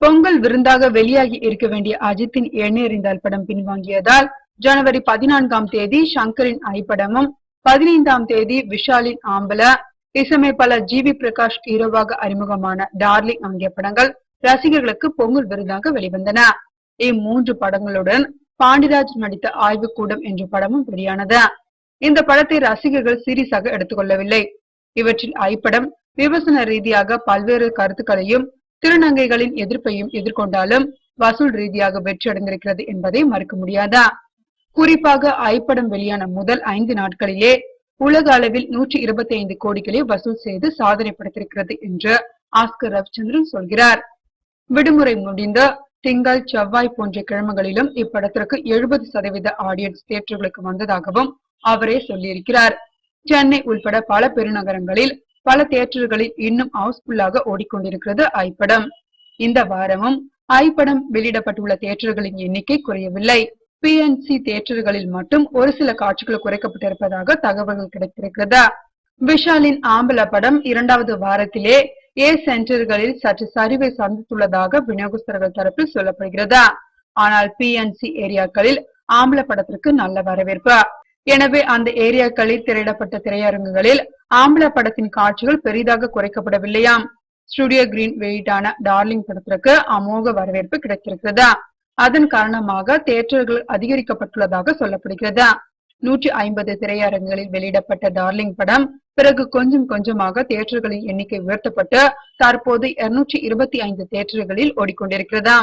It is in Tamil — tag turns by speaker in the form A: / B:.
A: பொங்கல் விருந்தாக வெளியாகி இருக்க வேண்டிய அஜித்தின் எண்ணெறிந்தால் படம் பின்வாங்கியதால் ஜனவரி 14ஆம் தேதி ஷங்கரின் ஐப்படமும் 15ஆம் தேதி விஷாலின் ஆம்பல இசையமைப்பாளர் ஜிவி பிரகாஷ் ஹீரோவாக அறிமுகமான டார்லிங் ஆகிய படங்கள் ரசிகர்களுக்கு பொங்கல் விருந்தாக வெளிவந்தன. இம்மூன்று படங்களுடன் பாண்டிராஜ் நடித்த ஆய்வுக்கூடம் என்ற படமும் வெளியானது. இந்த படத்தை ரசிகர்கள் சீரியஸாக எடுத்துக்கொள்ளவில்லை. இவற்றில் ஐப்படம் விமர்சன ரீதியாக பல்வேறு கருத்துக்களையும் திருநங்கைகளின் எதிர்ப்பையும் எதிர்கொண்டாலும் வசூல் ரீதியாக வெற்றி அடைந்திருக்கிறது என்பதை மறுக்க முடியாதா. குறிப்பாக ஐப்படம் வெளியான முதல் 5 நாட்களிலே உலக அளவில் 125 கோடிகளை வசூல் செய்து சாதனை படைத்திருக்கிறது என்று ஆஸ்கர் ரவிச்சந்திரன் சொல்கிறார். விடுமுறை முடிந்த திங்கள் செவ்வாய் போன்ற கிழமைகளிலும் இப்படத்திற்கு 70% ஆடியன்ஸ் தியேட்டர்களுக்கு வந்ததாகவும் அவரே சொல்லியிருக்கிறார். சென்னை உள்பட பல பெருநகரங்களில் பல தியேட்டர்களில் இன்னும் ஹவுஸ்ஃபுல்லாக ஓடிக்கொண்டிருக்கிறது ஐப்படம். இந்த வாரமும் ஐப்படம் வெளியிடப்பட்டுள்ள தியேட்டர்களின் எண்ணிக்கை குறையவில்லை. PNC தியேட்டர்களில் மட்டும் ஒரு சில காட்சிகள் குறைக்கப்பட்டிருப்பதாக தகவல்கள் கிடைத்திருக்கிறது. விஷாலின் ஆம்பல படம் 2வது வாரத்திலே சென்டர்களில் சற்று சரிவை சந்தித்துள்ளதாக விநியோகஸ்தர்கள் தரப்பில் சொல்லப்படுகிறது. ஆனால் PNC ஏரியாக்களில் ஆம்பல படத்திற்கு நல்ல வரவேற்பு. எனவே அந்த ஏரியாக்களில் திரையிடப்பட்ட திரையரங்குகளில் ஆம்பல படத்தின் காட்சிகள் பெரிதாக குறைக்கப்படவில்லையாம். ஸ்டுடியோ கிரீன் வெளியீட்டான டார்லிங் படத்திற்கு அமோக வரவேற்பு கிடைத்திருக்கிறது. அதன் காரணமாக தியேட்டர்கள் அதிகரிக்கப்பட்டுள்ளதாக சொல்லப்படுகிறது. 150 திரையரங்குகளில் வெளியிடப்பட்ட டார்லிங் படம் பிறகு கொஞ்சம் கொஞ்சமாக தியேட்டர்களின் எண்ணிக்கை உயர்த்தப்பட்டு தற்போது 225 தியேட்டர்களில் ஓடிக்கொண்டிருக்கிறது.